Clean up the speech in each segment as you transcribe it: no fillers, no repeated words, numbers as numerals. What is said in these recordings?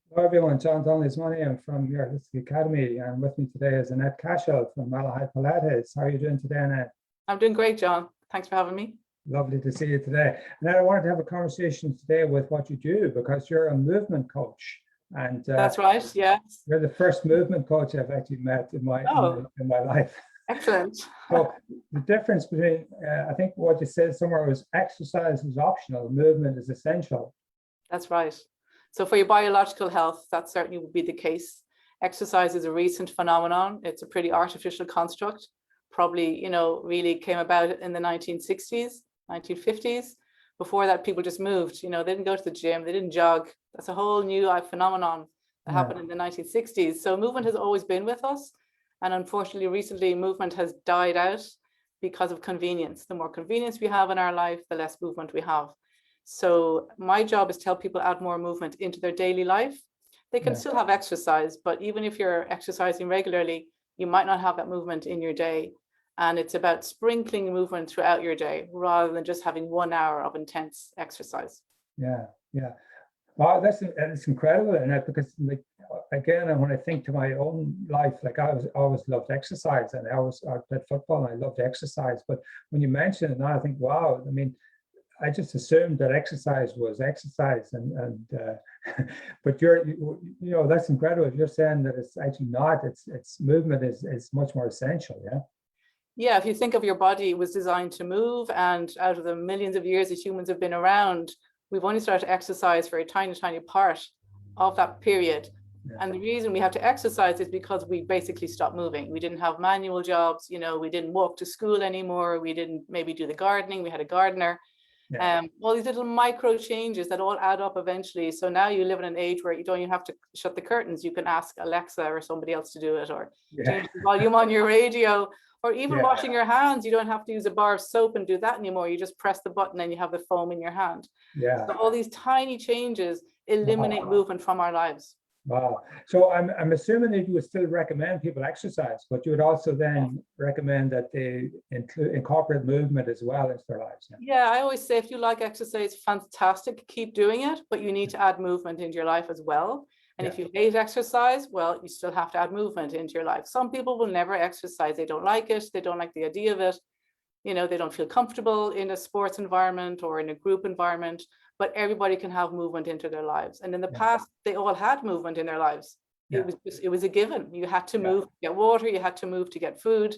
Hello everyone, John Donnelly's money. I'm from your Holistic Academy, and with me today is Annette Cashell from Malahide Pilates. How are you doing today, Annette? I'm doing great, John. Thanks for having me. Lovely to see you today. Annette, I wanted to have a conversation today with what you do, because you're a movement coach, and That's right. Yeah. you're the first movement coach I've actually met in my life. Excellent. So the difference between, I think what you said somewhere was exercise is optional, movement is essential. That's right. So for your biological health, that certainly would be the case. Exercise is a recent phenomenon. It's a pretty artificial construct. Probably, really came about in the 1960s, 1950s. Before that, people just moved. They didn't go to the gym, they didn't jog. That's a whole new phenomenon that happened in the 1960s. So movement has always been with us. And unfortunately, recently, movement has died out because of convenience. The more convenience we have in our life, the less movement we have. So my job is to help people add more movement into their daily life. They can still have exercise, but even if you're exercising regularly, you might not have that movement in your day. And it's about sprinkling movement throughout your day rather than just having 1 hour of intense exercise. Yeah. Wow, that's incredible, Annette, because again, when I think to my own life, I always loved exercise, and I played football and I loved exercise. But when you mention it now, I think, wow, I mean, I just assumed that exercise was exercise, but that's incredible. You're saying that it's actually not. It's movement is much more essential. Yeah. Yeah, if you think of your body, it was designed to move, and out of the millions of years that humans have been around, we've only started to exercise for a tiny, tiny part of that period. Yeah. And the reason we have to exercise is because we basically stopped moving. We didn't have manual jobs. We didn't walk to school anymore. We didn't maybe do the gardening. We had a gardener. Yeah. All these little micro changes that all add up eventually. So now you live in an age where you don't even have to shut the curtains. You can ask Alexa or somebody else to do it, or change the volume on your radio, or even washing your hands. You don't have to use a bar of soap and do that anymore. You just press the button and you have the foam in your hand. Yeah. So all these tiny changes eliminate movement from our lives. Wow. So I'm assuming that you would still recommend people exercise, but you would also then recommend that they incorporate movement as well into their lives. Yeah, I always say if you like exercise, fantastic, keep doing it, but you need to add movement into your life as well. And if you hate exercise, well, you still have to add movement into your life. Some people will never exercise. They don't like it. They don't like the idea of it. They don't feel comfortable in a sports environment or in a group environment, but everybody can have movement into their lives. And in the past, they all had movement in their lives. It was a given. You had to move to get water. You had to move to get food.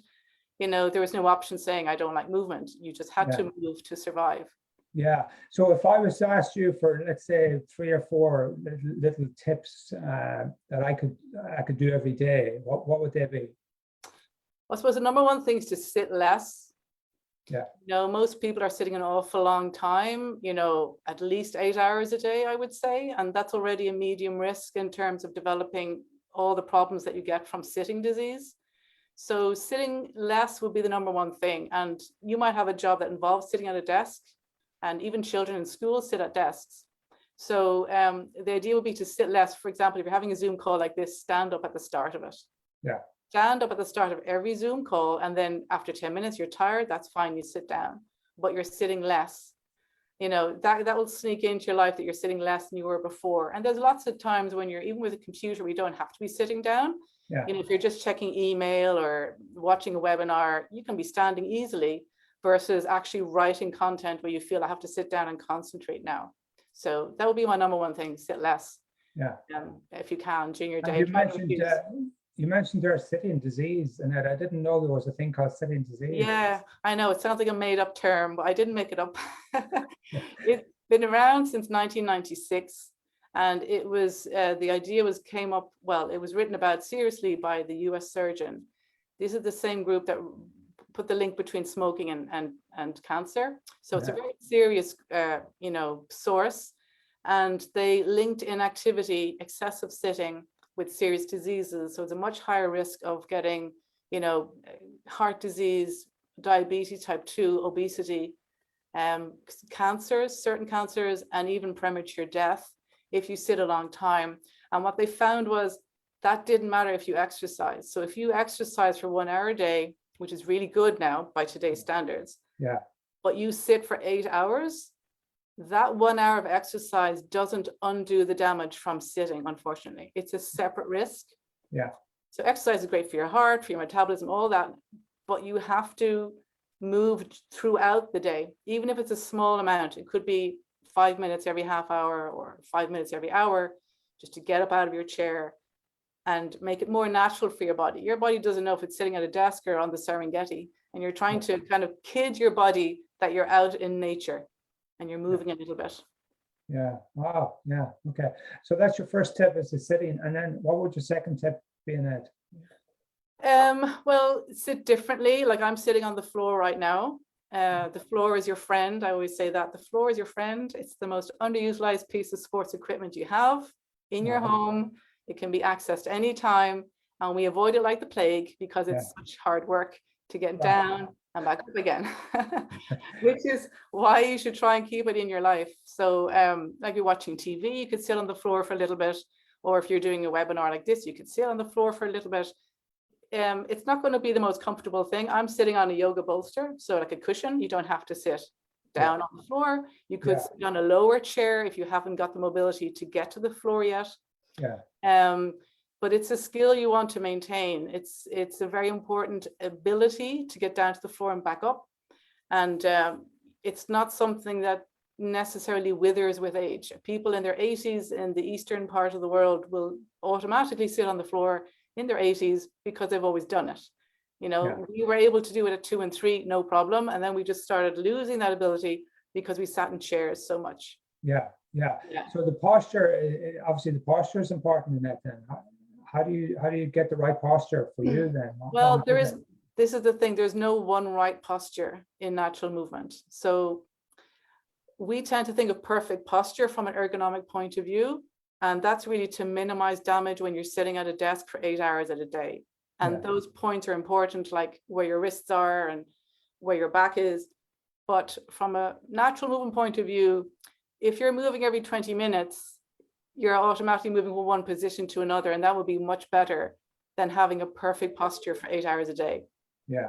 There was no option saying, I don't like movement. You just had to move to survive. Yeah. So if I was to ask you for, let's say, 3 or 4 little tips that I could do every day, what would they be? I suppose the number one thing is to sit less. Yeah. Most people are sitting an awful long time, at least 8 hours a day, I would say. And that's already a medium risk in terms of developing all the problems that you get from sitting disease. So sitting less would be the number one thing. And you might have a job that involves sitting at a desk, and even children in school sit at desks. So the idea would be to sit less. For example, if you're having a Zoom call like this, stand up at the start of it. Yeah. Stand up at the start of every Zoom call, and then after 10 minutes, you're tired, that's fine, you sit down, but you're sitting less. That will sneak into your life that you're sitting less than you were before. And there's lots of times when you're, even with a computer, we don't have to be sitting down. Yeah. If you're just checking email or watching a webinar, you can be standing easily versus actually writing content where you feel I have to sit down and concentrate now. So that would be my number one thing, sit less. Yeah. If you can, during your day. You mentioned there's sitting disease, and I didn't know there was a thing called sitting disease. Yeah, I know it sounds like a made-up term, but I didn't make it up. It's been around since 1996, and it was the idea came up. Well, it was written about seriously by the U.S. surgeon. This is the same group that put the link between smoking and cancer. So it's a very serious, source, and they linked inactivity, excessive sitting, with serious diseases. So it's a much higher risk of getting, heart disease, diabetes type 2, obesity, cancers, certain cancers, and even premature death if you sit a long time. And what they found was that didn't matter if you exercise. So if you exercise for 1 hour a day, which is really good now by today's standards, but you sit for 8 hours, that 1 hour of exercise doesn't undo the damage from sitting, unfortunately. It's a separate risk. Yeah. So exercise is great for your heart, for your metabolism, all that, but you have to move throughout the day, even if it's a small amount. It could be 5 minutes every half hour or 5 minutes every hour, just to get up out of your chair and make it more natural for your body. Your body doesn't know if it's sitting at a desk or on the Serengeti, and you're trying to kind of kid your body that you're out in nature and you're moving a little bit. Yeah. Wow. Yeah. Okay. So that's your first tip, is the sitting. And then what would your second tip be, Annette? Well, sit differently. Like I'm sitting on the floor right now. The floor is your friend. I always say that the floor is your friend. It's the most underutilized piece of sports equipment you have in your home. It can be accessed anytime, and we avoid it like the plague because it's such hard work to get down and back up again, which is why you should try and keep it in your life. So like you're watching TV, you could sit on the floor for a little bit, or if you're doing a webinar like this, you could sit on the floor for a little bit. It's not going to be the most comfortable thing. I'm sitting on a yoga bolster, so like a cushion. You don't have to sit down on the floor. You could sit on a lower chair if you haven't got the mobility to get to the floor yet. But it's a skill you want to maintain. It's a very important ability to get down to the floor and back up. And it's not something that necessarily withers with age. People in their 80s in the eastern part of the world will automatically sit on the floor in their 80s because they've always done it. You know, we were able to do it at 2 and 3, no problem. And then we just started losing that ability because we sat in chairs so much. Yeah. So the posture, obviously the posture is important in that then. How do you get the right posture for you then? Well, this is the thing, there's no one right posture in natural movement. So we tend to think of perfect posture from an ergonomic point of view. And that's really to minimize damage when you're sitting at a desk for 8 hours at a day. And those points are important, like where your wrists are and where your back is. But from a natural movement point of view, if you're moving every 20 minutes, you're automatically moving from one position to another. And that would be much better than having a perfect posture for 8 hours a day. Yeah.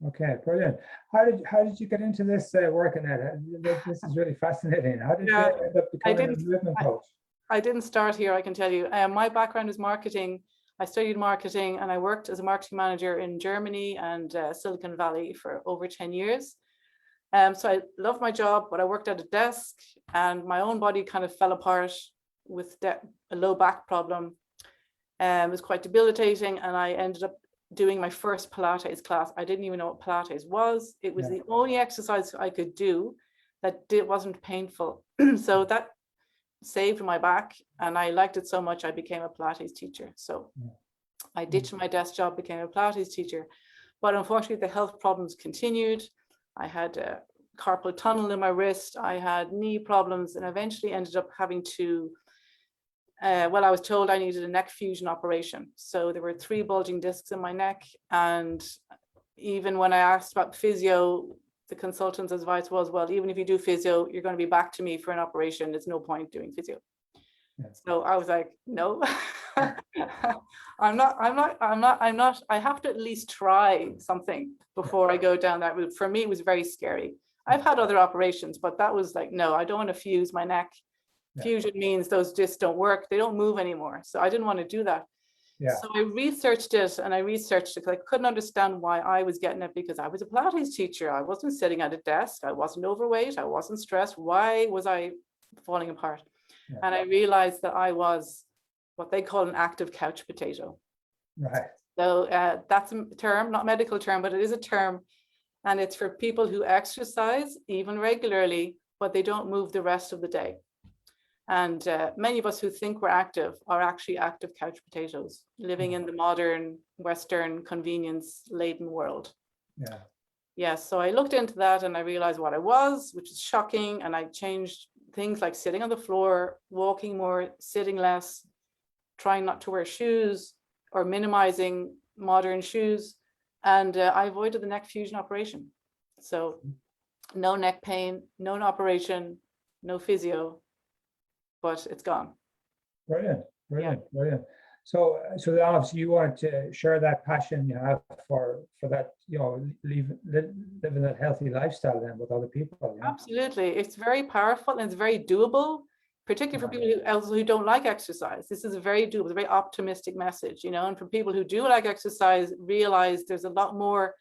Okay, brilliant. How did you get into this work, Annette? This is really fascinating. How did you end up becoming a movement coach? I didn't start here, I can tell you. My background is marketing. I studied marketing and I worked as a marketing manager in Germany and Silicon Valley for over 10 years. So I loved my job, but I worked at a desk and my own body kind of fell apart with a low back problem. It was quite debilitating, and I ended up doing my first Pilates class. I didn't even know what Pilates was. It was the only exercise I could do that wasn't painful. So that saved my back, and I liked it so much I became a Pilates teacher. So I ditched my desk job, became a Pilates teacher, but unfortunately the health problems continued. I had a carpal tunnel in my wrist, I had knee problems, and eventually ended up having to I was told I needed a neck fusion operation. So there were 3 bulging discs in my neck, and even when I asked about physio, the consultant's advice was, well, even if you do physio, you're going to be back to me for an operation. There's no point doing physio. So I was like, no, I'm not. I have to at least try something before I go down that route. For me, it was very scary. I've had other operations, but that was like, no, I don't want to fuse my neck. Fusion means those discs don't work. They don't move anymore. So I didn't want to do that. So I researched it and I researched it because I couldn't understand why I was getting it, because I was a Pilates teacher. I wasn't sitting at a desk. I wasn't overweight. I wasn't stressed. Why was I falling apart? And I realized that I was what they call an active couch potato. So that's a term, not a medical term, but it is a term. And it's for people who exercise even regularly, but they don't move the rest of the day. And many of us who think we're active are actually active couch potatoes, living in the modern, Western, convenience-laden world. So I looked into that and I realized what I was, which is shocking. And I changed things like sitting on the floor, walking more, sitting less, trying not to wear shoes or minimizing modern shoes. And I avoided the neck fusion operation. So no neck pain, no operation, no physio, but it's gone. Brilliant. So then obviously you want to share that passion you have for that, living that healthy lifestyle then with other people. Yeah. Absolutely. It's very powerful and it's very doable, particularly for people who don't like exercise. This is a very doable, a very optimistic message, and for people who do like exercise, realize there's a lot more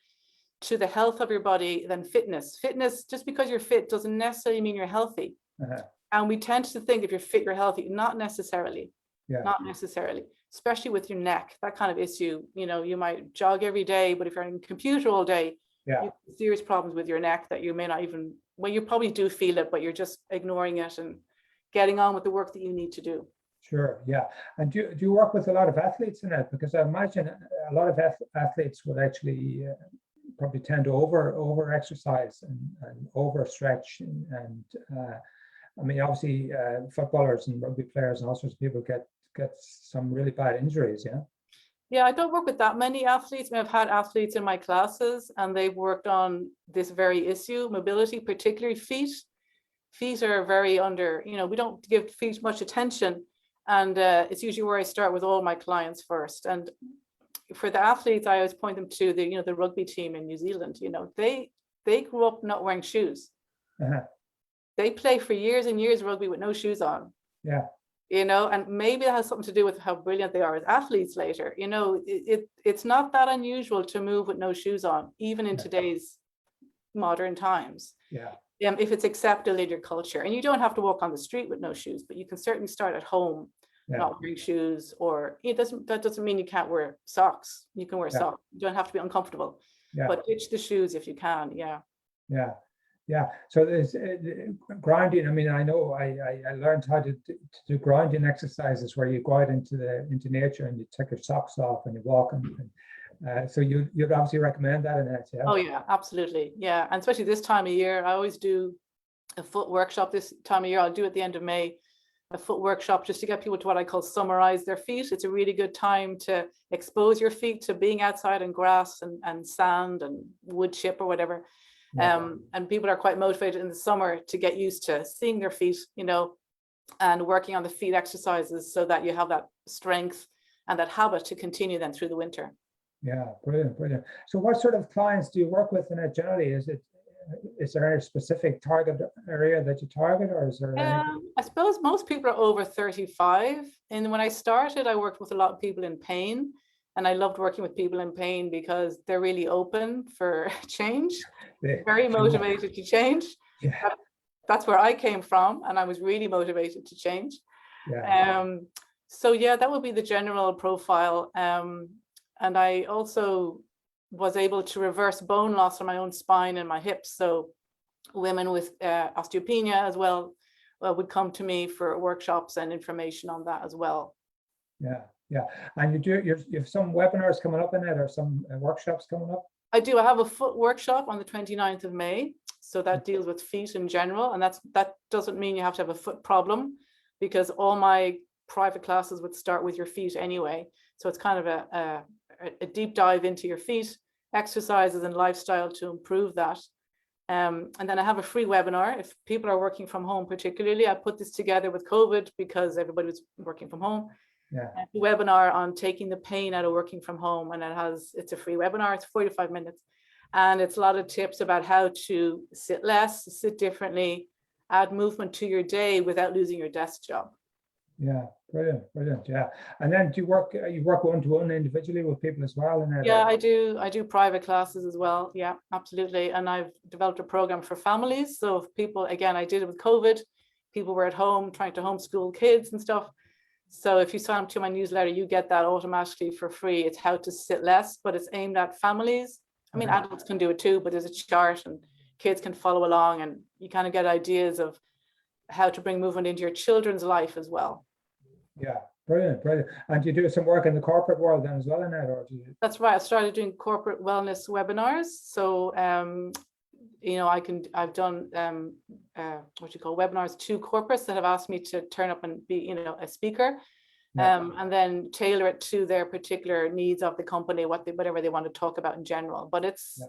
to the health of your body than fitness. Fitness, just because you're fit doesn't necessarily mean you're healthy. And we tend to think if you're fit, you're healthy. Not necessarily. Yeah. Not necessarily, especially with your neck, that kind of issue. You might jog every day, but if you're on a computer all day, you have serious problems with your neck that you may not even, well, you probably do feel it, but you're just ignoring it and getting on with the work that you need to do. Sure, yeah. And do you work with a lot of athletes in it? Because I imagine a lot of athletes would actually probably tend to over exercise and overstretch and I mean, obviously footballers and rugby players and all sorts of people get some really bad injuries. Yeah, I don't work with that many athletes. I mean, I've had athletes in my classes and they've worked on this very issue, mobility, particularly feet. Feet are very under, we don't give feet much attention. And it's usually where I start with all my clients first. And for the athletes, I always point them to the rugby team in New Zealand. They grew up not wearing shoes. They play for years and years rugby with no shoes on. Yeah. And maybe that has something to do with how brilliant they are as athletes later. It's not that unusual to move with no shoes on, even in today's modern times. Yeah. If it's accepted in your culture. And you don't have to walk on the street with no shoes, but you can certainly start at home not wearing shoes, or that doesn't mean you can't wear socks. You can wear socks. You don't have to be uncomfortable. But ditch the shoes if you can. Yeah. So there's grinding. I mean, I know I learned how to do grinding exercises where you go out into nature and you take your socks off and you walk. So you'd obviously recommend that, Annette. Yeah. Oh yeah, absolutely. Yeah, and especially this time of year, I always do a foot workshop this time of year. I'll do at the end of May a foot workshop just to get people to what I call summarize their feet. It's a really good time to expose your feet to being outside in grass and sand and wood chip or whatever. And people are quite motivated in the summer to get used to seeing their feet, and working on the feet exercises so that you have that strength and that habit to continue then through the winter. Yeah, brilliant. So what sort of clients do you work with in it generally? Is there any specific target area that you target, or is there I suppose most people are over 35. And when I started, I worked with a lot of people in pain. And I loved working with people in pain because they're really open for change, very motivated to change. Yeah. That's where I came from, and I was really motivated to change. Yeah. So yeah, that would be the general profile. And I also was able to reverse bone loss from my own spine and my hips. So women with osteopenia as well would come to me for workshops and information on that as well. Yeah. And you have some webinars coming up in it, or some workshops coming up? I do. I have a foot workshop on the 29th of May. So that deals with feet in general. And that doesn't mean you have to have a foot problem, because all my private classes would start with your feet anyway. So it's kind of a deep dive into your feet, exercises and lifestyle to improve that. And then I have a free webinar. If people are working from home, particularly, I put this together with COVID because everybody was working from home. Yeah. A webinar on taking the pain out of working from home, and it's a free webinar. It's 45 minutes, and it's a lot of tips about how to sit less, sit differently, add movement to your day without losing your desk job. Yeah, brilliant. Yeah, and then you work one-to-one individually with people as well? Yeah, I do private classes as well. Yeah, absolutely. And I've developed a program for families. So if people, again, I did it with COVID. People were at home trying to homeschool kids and stuff. So if you sign up to my newsletter, you get that automatically for free. It's how to sit less, but it's aimed at families. I mean, adults can do it too, but there's a chart and kids can follow along, and you kind of get ideas of how to bring movement into your children's life as well. Yeah, brilliant. And you do some work in the corporate world then as well, Annette, or do you? That's right. I started doing corporate wellness webinars. So, I've done webinars to corporates that have asked me to turn up and be, a speaker, and then tailor it to their particular needs of the company, whatever they want to talk about in general. But it's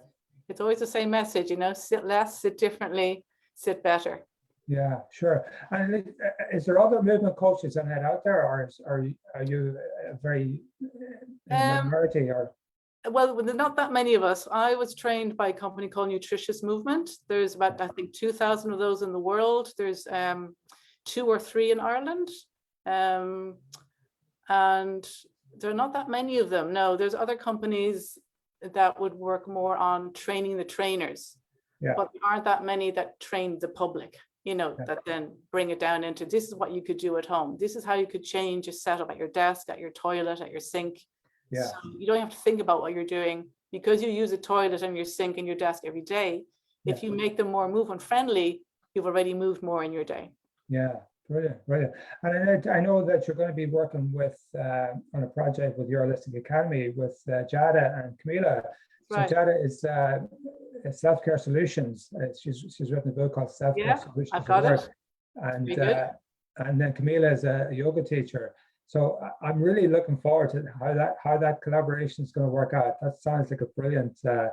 always the same message, sit less, sit differently, sit better. Yeah, sure. And is there other movement coaches, Annette, out there, or are you very in a minority, or? Well, there's not that many of us. I was trained by a company called Nutritious Movement. There's about, I think, 2,000 of those in the world. There's 2 or 3 in Ireland. And there are not that many of them. No, there's other companies that would work more on training the trainers. Yeah. But there aren't that many that train the public, you know, Yeah. that then bring it down into, this is what you could do at home. This is how you could change a setup at your desk, at your toilet, at your sink. Yeah. So you don't have to think about what you're doing, because you use a toilet and your sink and your desk every day. If Yeah. you make them more movement friendly, you've already moved more in your day. Yeah, brilliant, brilliant. And Annette, I know that you're going to be working with on a project with your Holistic Academy with Jada and Camila. So Right. Jada is Self-Care Solutions. She's written a book called Self-Care Yeah, Solutions I've at got Work. it. And Very good. and then Camila is a yoga teacher. So I'm really looking forward to how that collaboration is going to work out. That sounds like a brilliant sort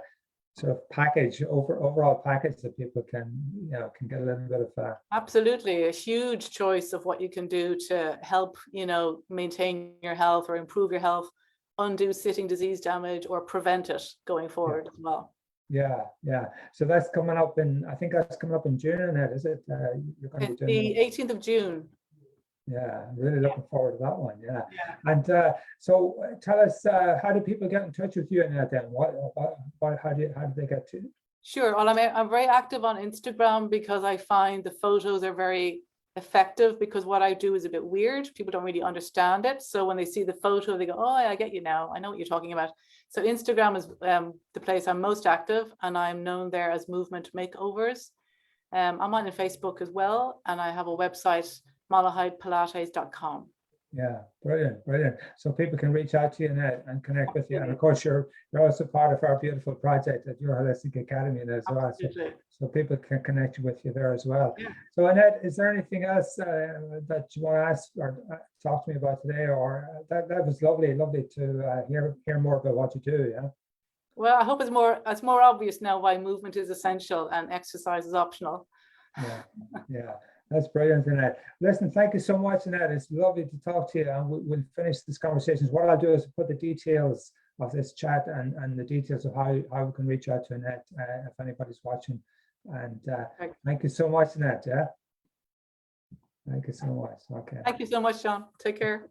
of package, overall package that people can, you know, can get a little bit of. Absolutely, a huge choice of what you can do to help, you know, maintain your health or improve your health, undo sitting disease damage, or prevent it going forward as well. Yeah, yeah. So that's coming up in, I think that's coming up in June, Annette, is it? You're going to be It's doing the 18th of June. Yeah, really looking forward to that one. Yeah. Yeah. And so tell us, how do people get in touch with you, Annette, then? How do they get to you? Sure. Well, I'm very active on Instagram because I find the photos are very effective, because what I do is a bit weird. People don't really understand it. So when they see the photo, they go, oh, I get you now. I know what you're talking about. So Instagram is the place I'm most active, and I'm known there as Movement Makeovers. I'm on Facebook as well, and I have a website, malahidpilates.com. Yeah, brilliant, brilliant. So people can reach out to you, Annette, and connect with you. And of course, you're also part of our beautiful project at your Holistic Academy as well. So people can connect with you there as well. Yeah. So Annette, is there anything else that you want to ask or talk to me about today? Or that was lovely to hear more about what you do. Yeah. Well, I hope it's more obvious now why movement is essential and exercise is optional. Yeah, yeah. That's brilliant, Annette. Listen, thank you so much, Annette. It's lovely to talk to you, and we'll finish this conversation. What I'll do is put the details of this chat and the details of how we can reach out to Annette if anybody's watching. And thank you so much, Annette. Yeah. Thank you so much. Okay. Thank you so much, Sean. Take care.